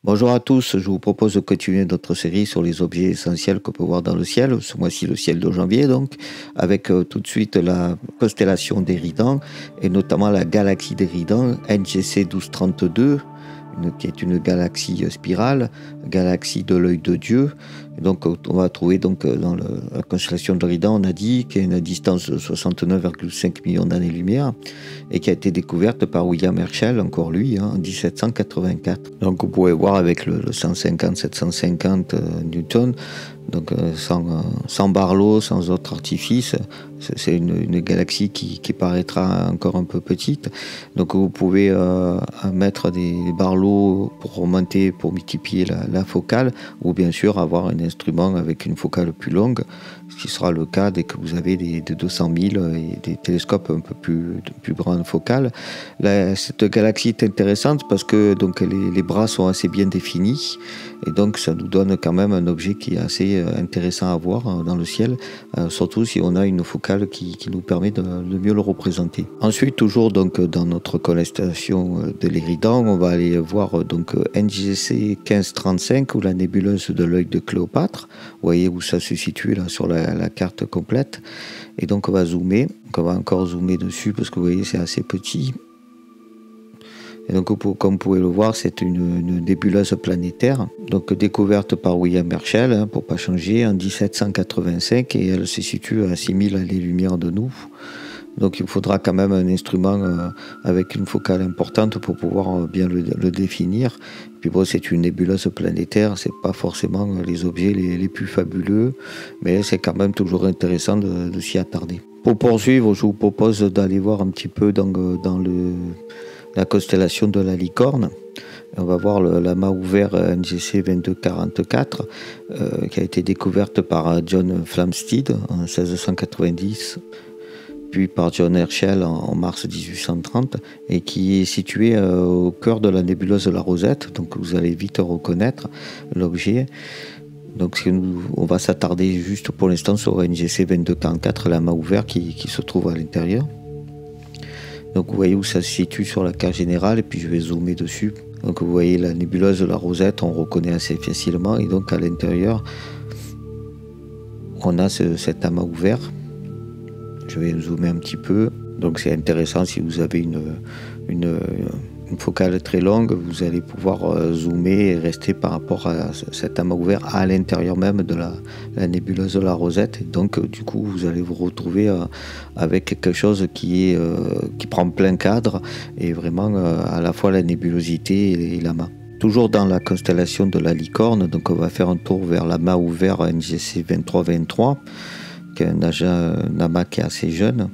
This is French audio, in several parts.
Bonjour à tous, je vous propose de continuer notre série sur les objets essentiels qu'on peut voir dans le ciel, ce mois-ci le ciel de janvier donc, avec tout de suite la constellation d'Éridan et notamment la galaxie d'Éridan, NGC 1232, qui est une galaxie spirale, galaxie de l'œil de Dieu. Et donc on va trouver dans la constellation d'Éridan, on a dit qu'il y a une distance de 69,5 millions d'années-lumière et qui a été découverte par William Herschel, encore lui, en 1784. Donc vous pouvez voir avec le 150-750 newtons, donc sans Barlow, sans autre artifice, c'est une galaxie qui paraîtra encore un peu petite. Donc vous pouvez mettre des Barlow pour remonter, pour multiplier la focale, ou bien sûr avoir un instrument avec une focale plus longue, ce qui sera le cas dès que vous avez des 200 000 et des télescopes un peu plus grande focale. Cette galaxie est intéressante parce que donc, les bras sont assez bien définis et donc ça nous donne quand même un objet qui est assez intéressant à voir dans le ciel, surtout si on a une focale qui nous permet de mieux le représenter. Ensuite, toujours donc, dans notre constellation de l'Éridan, on va aller voir donc, NGC 1535 ou la nébuleuse de l'œil de Cléopâtre. Vous voyez où ça se situe là sur la carte complète. Et donc on va zoomer, donc on va encore zoomer dessus parce que vous voyez c'est assez petit. Et donc comme vous pouvez le voir, c'est une nébuleuse planétaire, donc découverte par William Herschel, pour pas changer, en 1785, et elle se situe à 6000 années-lumière de nous. Donc il faudra quand même un instrument avec une focale importante pour pouvoir bien le définir. Puis bon, c'est une nébuleuse planétaire, c'est pas forcément les objets les plus fabuleux, mais c'est quand même toujours intéressant de s'y attarder. Pour poursuivre, je vous propose d'aller voir un petit peu dans la constellation de la Licorne. On va voir l'amas ouvert NGC 2244 qui a été découverte par John Flamsteed en 1690. Puis par John Herschel en mars 1830 et qui est situé au cœur de la nébuleuse de la Rosette, donc vous allez vite reconnaître l'objet. Donc on va s'attarder juste pour l'instant sur NGC 2244, l'amas ouvert qui se trouve à l'intérieur. Donc vous voyez où ça se situe sur la carte générale et puis je vais zoomer dessus. Donc vous voyez la nébuleuse de la Rosette, on reconnaît assez facilement et donc à l'intérieur on a cet amas ouvert. Je vais zoomer un petit peu. Donc c'est intéressant si vous avez une focale très longue, vous allez pouvoir zoomer et rester par rapport à cet amas ouvert à l'intérieur même de la nébuleuse de la Rosette. Et donc du coup vous allez vous retrouver avec quelque chose qui prend plein cadre et vraiment à la fois la nébulosité et l'amas. Toujours dans la constellation de la Licorne, donc on va faire un tour vers l'amas ouvert NGC 2323. Qui est un amas qui est assez jeune,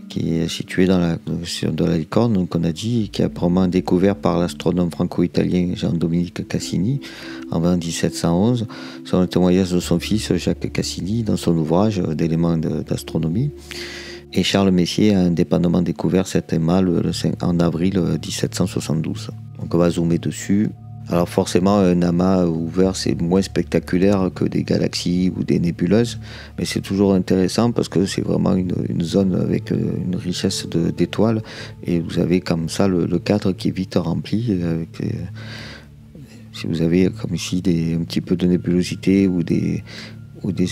qui est situé dans la constellation de la Licorne, donc on a dit, qui est probablement découvert par l'astronome franco-italien Jean-Dominique Cassini en 1711, selon le témoignage de son fils Jacques Cassini dans son ouvrage d'éléments d'astronomie. Et Charles Messier a indépendamment découvert cet amas en avril 1772. Donc on va zoomer dessus. Alors forcément, un amas ouvert, c'est moins spectaculaire que des galaxies ou des nébuleuses, mais c'est toujours intéressant parce que c'est vraiment une zone avec une richesse d'étoiles, et vous avez comme ça le cadre qui est vite rempli. Si vous avez comme ici un petit peu de nébulosité ou des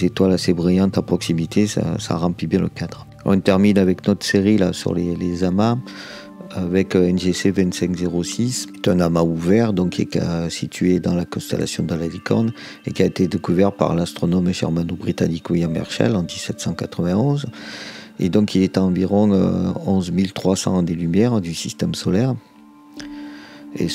étoiles assez brillantes à proximité, ça remplit bien le cadre. On termine avec notre série là sur les amas. Avec NGC 2506, c'est un amas ouvert donc qui est situé dans la constellation de la Licorne et qui a été découvert par l'astronome germano-britannique William Herschel en 1791. Et donc il est à environ 11 300 années-lumière du système solaire. Et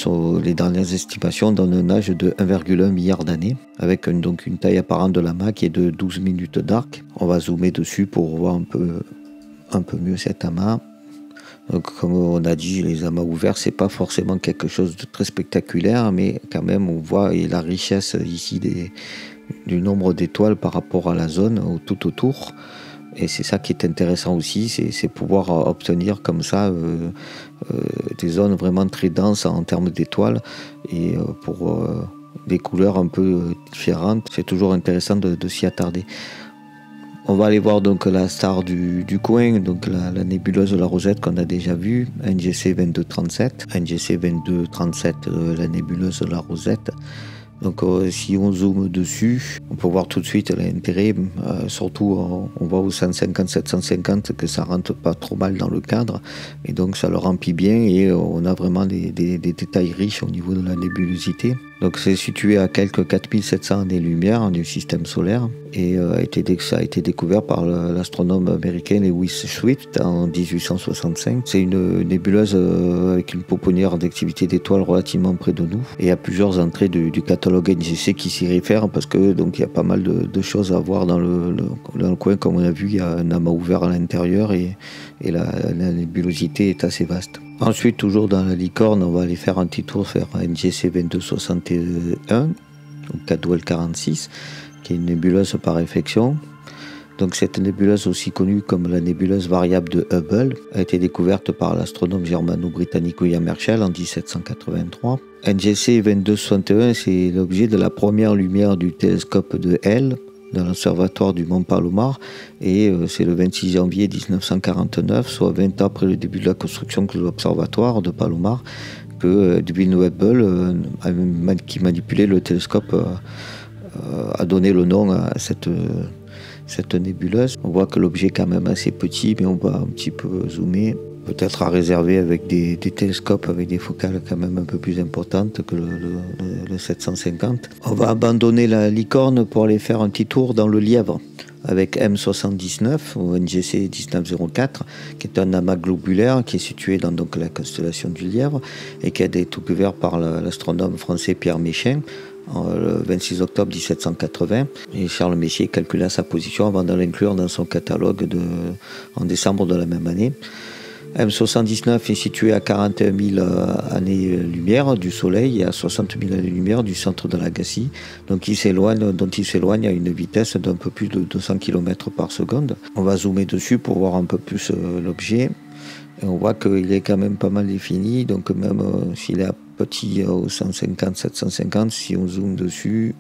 les dernières estimations donnent un âge de 1,1 milliard d'années, avec donc une taille apparente de l'amas qui est de 12 minutes d'arc. On va zoomer dessus pour voir un peu mieux cet amas. Donc, comme on a dit, les amas ouverts, c'est pas forcément quelque chose de très spectaculaire, mais quand même, on voit la richesse ici du nombre d'étoiles par rapport à la zone tout autour. Et c'est ça qui est intéressant aussi, c'est pouvoir obtenir comme ça des zones vraiment très denses en termes d'étoiles et pour des couleurs un peu différentes. C'est toujours intéressant de s'y attarder. On va aller voir donc la star du coin, donc la nébuleuse de la Rosette qu'on a déjà vue, NGC 2237. NGC 2237, la nébuleuse de la Rosette. Donc si on zoome dessus, on peut voir tout de suite l'intérêt, surtout on voit au 150-750 que ça rentre pas trop mal dans le cadre, et donc ça le remplit bien et on a vraiment des détails riches au niveau de la nébulosité. Donc c'est situé à quelques 4700 années-lumière du système solaire et ça a été découvert par l'astronome américain Lewis Swift en 1865. C'est une nébuleuse avec une pouponnière d'activité d'étoiles relativement près de nous et il y a plusieurs entrées du catalogue NGC qui s'y réfèrent parce que donc il y a pas mal de choses à voir dans le coin. Comme on a vu, il y a un amas ouvert à l'intérieur et la nébulosité est assez vaste. Ensuite, toujours dans la licorne, on va aller faire un petit tour vers NGC 2261, donc Cadwell 46, qui est une nébuleuse par réflexion. Donc cette nébuleuse, aussi connue comme la nébuleuse variable de Hubble, a été découverte par l'astronome germano-britannique William Herschel en 1783. NGC 2261, c'est l'objet de la première lumière du télescope de Hale, dans l'observatoire du Mont Palomar, et c'est le 26 janvier 1949, soit 20 ans après le début de la construction de l'observatoire de Palomar, que Edwin Hubble, qui manipulait le télescope, a donné le nom à cette nébuleuse. On voit que l'objet est quand même assez petit, mais on va un petit peu zoomer. Peut-être à réserver avec des télescopes avec des focales quand même un peu plus importantes que le 750. On va abandonner la licorne pour aller faire un petit tour dans le Lièvre avec M79 ou NGC 1904, qui est un amas globulaire qui est situé dans donc, la constellation du Lièvre et qui a été découvert par l'astronome français Pierre Méchain le 26 octobre 1780, et Charles Messier calcula sa position avant de l'inclure dans son catalogue en décembre de la même année. M79 est situé à 41 000 années-lumière du Soleil et à 60 000 années-lumière du centre de la galaxie, dont il s'éloigne à une vitesse d'un peu plus de 200 km par seconde. On va zoomer dessus pour voir un peu plus l'objet. Et on voit qu'il est quand même pas mal défini, donc même s'il est petit au 150-750, si on zoome dessus,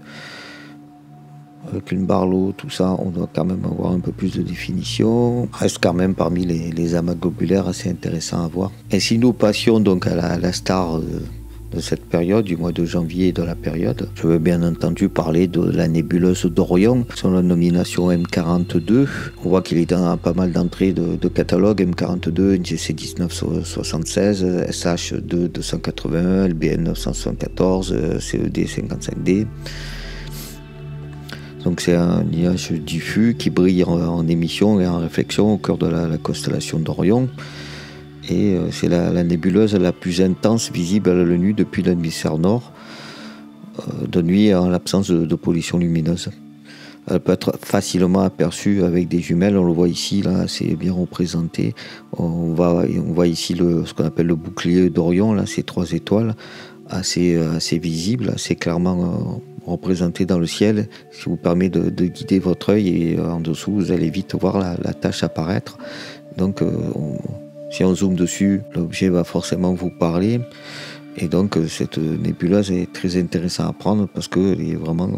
avec une barre lot, tout ça, on doit quand même avoir un peu plus de définition. Reste quand même parmi les amas globulaires assez intéressants à voir. Et si nous passions donc à la star de cette période, du mois de janvier de la période, je veux bien entendu parler de la nébuleuse d'Orion, son nomination M42. On voit qu'il est dans pas mal d'entrées de catalogue, M42, NGC 1976, SH2 281, LBN 974, CED 55D. Donc c'est un nuage diffus qui brille en émission et en réflexion au cœur de la constellation d'Orion. Et c'est la nébuleuse la plus intense visible à l'œil nu depuis l'hémisphère nord, de nuit en l'absence de pollution lumineuse. Elle peut être facilement aperçue avec des jumelles, on le voit ici, là, c'est bien représenté. On voit ici ce qu'on appelle le bouclier d'Orion, là, ces 3 étoiles, assez visibles, assez clairement représenté dans le ciel, ce qui vous permet de guider votre œil, et en dessous vous allez vite voir la tache apparaître. Donc si on zoome dessus, l'objet va forcément vous parler, et donc cette nébuleuse est très intéressante à prendre parce qu'elle est vraiment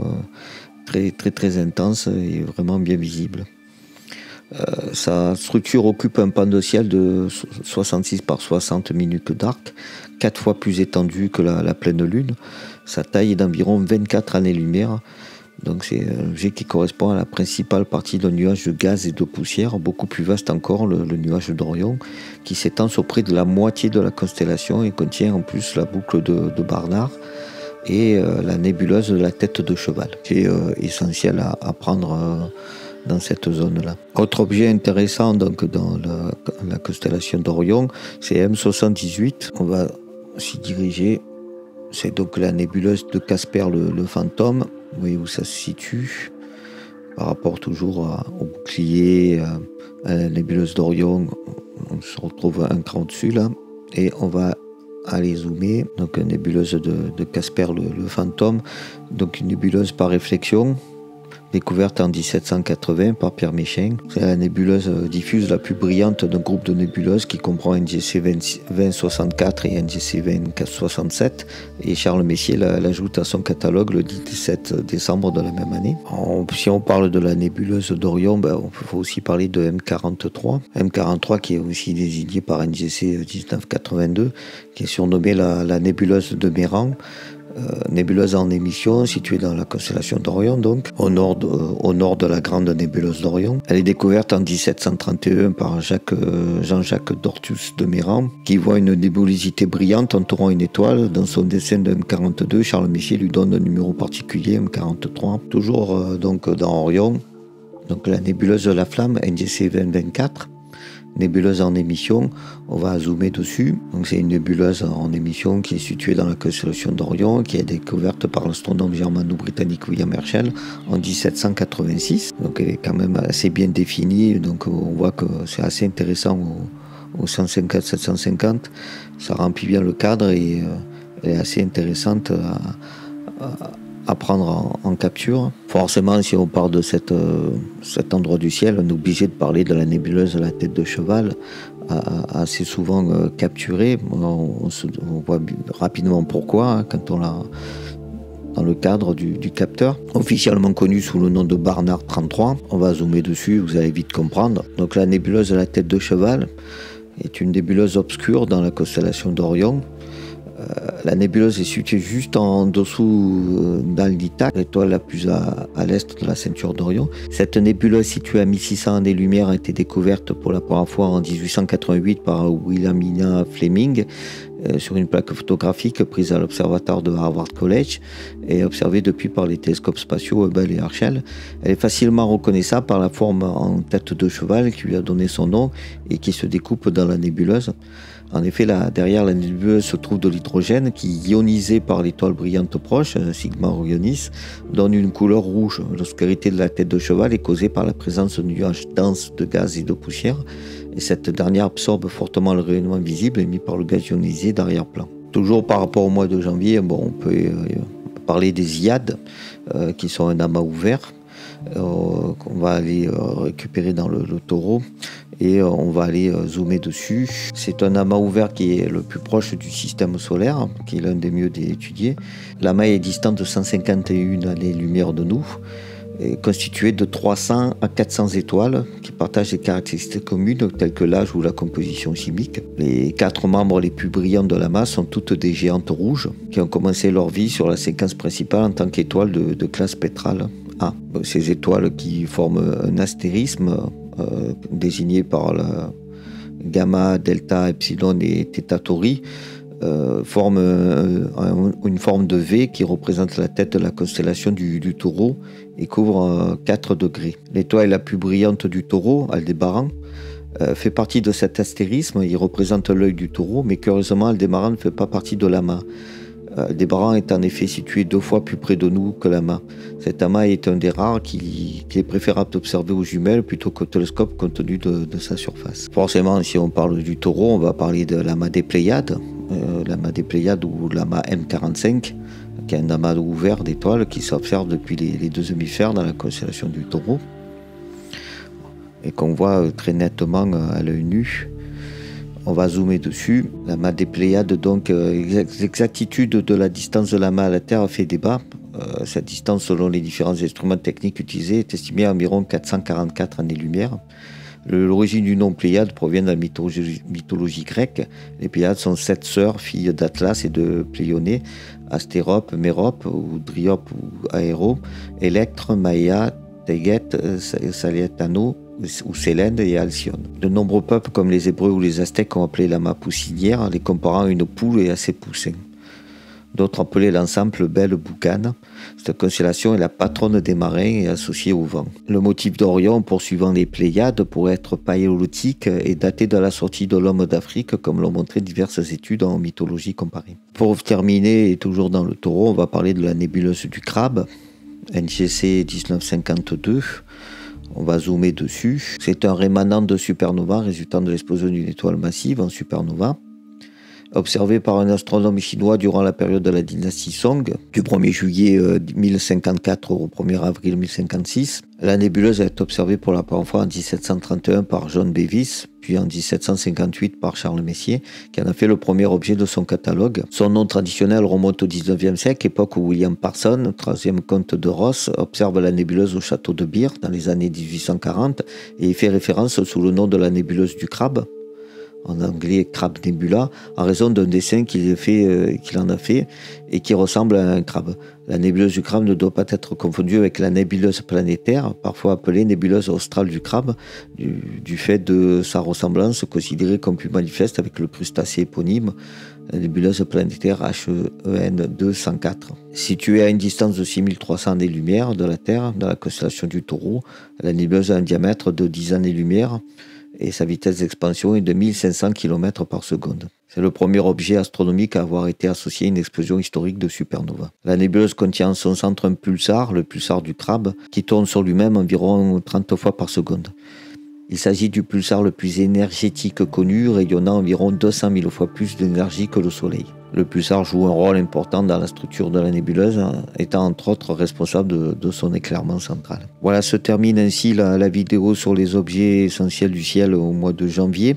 très intense et vraiment bien visible. Sa structure occupe un pan de ciel de 66 par 60 minutes d'arc, 4 fois plus étendu que la pleine lune. Sa taille est d'environ 24 années-lumière. Donc c'est un objet qui correspond à la principale partie d'un nuage de gaz et de poussière, beaucoup plus vaste encore, le nuage d'Orion, qui s'étend sur près de la moitié de la constellation et contient en plus la boucle de Barnard et la nébuleuse de la tête de cheval. C'est essentiel à prendre dans cette zone-là. Autre objet intéressant donc, dans la constellation d'Orion, c'est M78. On va s'y diriger. C'est donc la nébuleuse de Casper le fantôme. Vous voyez où ça se situe par rapport toujours au bouclier, à la nébuleuse d'Orion. On se retrouve un cran dessus là. Et on va aller zoomer. Donc une nébuleuse de Casper le fantôme. Donc une nébuleuse par réflexion, découverte en 1780 par Pierre Méchain. C'est la nébuleuse diffuse la plus brillante d'un groupe de nébuleuses qui comprend NGC 2064 et NGC 2067. Et Charles Messier l'ajoute à son catalogue le 17 décembre de la même année. Si on parle de la nébuleuse d'Orion, il faut aussi parler de M43. M43 qui est aussi désigné par NGC 1982, qui est surnommée la nébuleuse de Méran. Nébuleuse en émission, située dans la constellation d'Orion, donc au nord de la grande nébuleuse d'Orion. Elle est découverte en 1731 par Jean-Jacques Dortius de Méran, qui voit une nébulosité brillante entourant une étoile. Dans son dessin de M42, Charles Messier lui donne un numéro particulier, M43. Toujours donc dans Orion, donc la nébuleuse de la Flamme, NGC 2024. Nébuleuse en émission, on va zoomer dessus. Donc c'est une nébuleuse en émission qui est située dans la constellation d'Orion, qui est découverte par l'astronome germano-britannique William Herschel en 1786. Donc elle est quand même assez bien définie, donc on voit que c'est assez intéressant au 150-750. Ça remplit bien le cadre et elle est assez intéressante à prendre en capture. Forcément, si on parle de cet endroit du ciel, on est obligé de parler de la nébuleuse de la tête de cheval, assez souvent capturée. On voit rapidement pourquoi, quand on l'a dans le cadre du capteur, officiellement connu sous le nom de Barnard 33. On va zoomer dessus, vous allez vite comprendre. Donc la nébuleuse de la tête de cheval est une nébuleuse obscure dans la constellation d'Orion. La nébuleuse est située juste en dessous d'Alnitak, l'étoile la plus à l'est de la ceinture d'Orion. Cette nébuleuse située à 1600 années-lumière a été découverte pour la première fois en 1888 par Wilhelmina Fleming sur une plaque photographique prise à l'observatoire de Harvard College et observée depuis par les télescopes spatiaux Hubble et Herschel. Elle est facilement reconnaissable par la forme en tête de cheval qui lui a donné son nom et qui se découpe dans la nébuleuse. En effet, derrière la nébuleuse se trouve de l'hydrogène qui, ionisé par l'étoile brillante proche, Sigma Orionis, donne une couleur rouge. L'obscurité de la tête de cheval est causée par la présence de nuages denses de gaz et de poussière, et cette dernière absorbe fortement le rayonnement visible émis par le gaz ionisé d'arrière-plan. Toujours par rapport au mois de janvier, on peut parler des Hyades, qui sont un amas ouvert, qu'on va aller récupérer dans le taureau et on va aller zoomer dessus. C'est un amas ouvert qui est le plus proche du système solaire, qui est l'un des mieux étudiés. L'amas est distant de 151 années-lumière de nous, est constitué de 300 à 400 étoiles qui partagent des caractéristiques communes telles que l'âge ou la composition chimique. Les 4 membres les plus brillants de l'amas sont toutes des géantes rouges qui ont commencé leur vie sur la séquence principale en tant qu'étoiles de classe spectrale A. Ces étoiles qui forment un astérisme désigné par la gamma, delta, epsilon et theta tauri forment une forme de V qui représente la tête de la constellation du taureau et couvre 4 degrés. L'étoile la plus brillante du taureau, Aldébaran, fait partie de cet astérisme. Il représente l'œil du taureau, mais curieusement, Aldébaran ne fait pas partie de l'amas. Aldébaran est en effet situé 2 fois plus près de nous que l'amas. Cet amas est un des rares qui est préférable d'observer aux jumelles plutôt qu'au télescope compte tenu de sa surface. Forcément, si on parle du taureau, on va parler de l'amas des Pléiades, ou l'amas M45, qui est un amas ouvert d'étoiles qui s'observe depuis les 2 hémisphères dans la constellation du taureau et qu'on voit très nettement à l'œil nu. On va zoomer dessus. L'amas des Pléiades, donc l'exactitude de la distance de l'amas à la Terre fait débat. Cette distance, selon les différents instruments techniques utilisés, est estimée à environ 444 années-lumière. L'origine du nom Pléiade provient de la mythologie grecque. Les Pléiades sont 7 sœurs, filles d'Atlas et de Pléionée, Astérope, Mérope, ou Dryope ou Aéro, Électre, Maïa, Téguet, Salietano, ou Sélène et Alcyone. De nombreux peuples comme les Hébreux ou les Aztèques ont appelé l'amas poussinière, les comparant à une poule et à ses poussins. D'autres appelaient l'ensemble Belle Boucane. Cette constellation est la patronne des marins et associée au vent. Le motif d'Orion, poursuivant les Pléiades, pourrait être paléolithique et daté de la sortie de l'homme d'Afrique, comme l'ont montré diverses études en mythologie comparée. Pour terminer, et toujours dans le taureau, on va parler de la nébuleuse du Crabe, NGC 1952. On va zoomer dessus. C'est un rémanent de supernova résultant de l'explosion d'une étoile massive en supernova. observé par un astronome chinois durant la période de la dynastie Song, du 1er juillet 1054 au 1er avril 1056. La nébuleuse a été observée pour la première fois en 1731 par John Bevis, puis en 1758 par Charles Messier, qui en a fait le premier objet de son catalogue. Son nom traditionnel remonte au 19e siècle, époque où William Parsons, 13e comte de Ross, observe la nébuleuse au château de Bir dans les années 1840, et il fait référence sous le nom de la nébuleuse du crabe, en anglais Crab Nebula, en raison d'un dessin qu'il en a fait et qui ressemble à un crabe. La nébuleuse du crabe ne doit pas être confondue avec la nébuleuse planétaire, parfois appelée nébuleuse australe du crabe, du fait de sa ressemblance considérée comme plus manifeste avec le crustacé éponyme, la nébuleuse planétaire HEN 204. Située à une distance de 6300 années-lumière de la Terre, dans la constellation du Taureau, la nébuleuse a un diamètre de 10 années-lumière, et sa vitesse d'expansion est de 1500 km par seconde. C'est le premier objet astronomique à avoir été associé à une explosion historique de supernova. La nébuleuse contient en son centre un pulsar, le pulsar du crabe, qui tourne sur lui-même environ 30 fois par seconde. Il s'agit du pulsar le plus énergétique connu, rayonnant environ 200 000 fois plus d'énergie que le Soleil. Le pulsar joue un rôle important dans la structure de la nébuleuse, étant entre autres responsable de son éclairement central. Voilà, se termine ainsi la vidéo sur les objets essentiels du ciel au mois de janvier.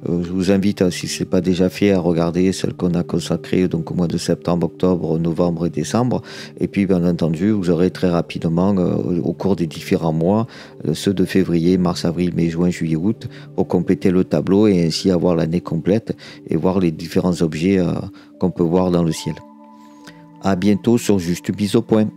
Je vous invite, si ce n'est pas déjà fait, à regarder celle qu'on a consacrée donc, au mois de septembre, octobre, novembre et décembre. Et puis, bien entendu, vous aurez très rapidement, au cours des différents mois, ceux de février, mars, avril, mai, juin, juillet, août, pour compléter le tableau et ainsi avoir l'année complète et voir les différents objets qu'on peut voir dans le ciel. À bientôt sur Juste Mise au Point.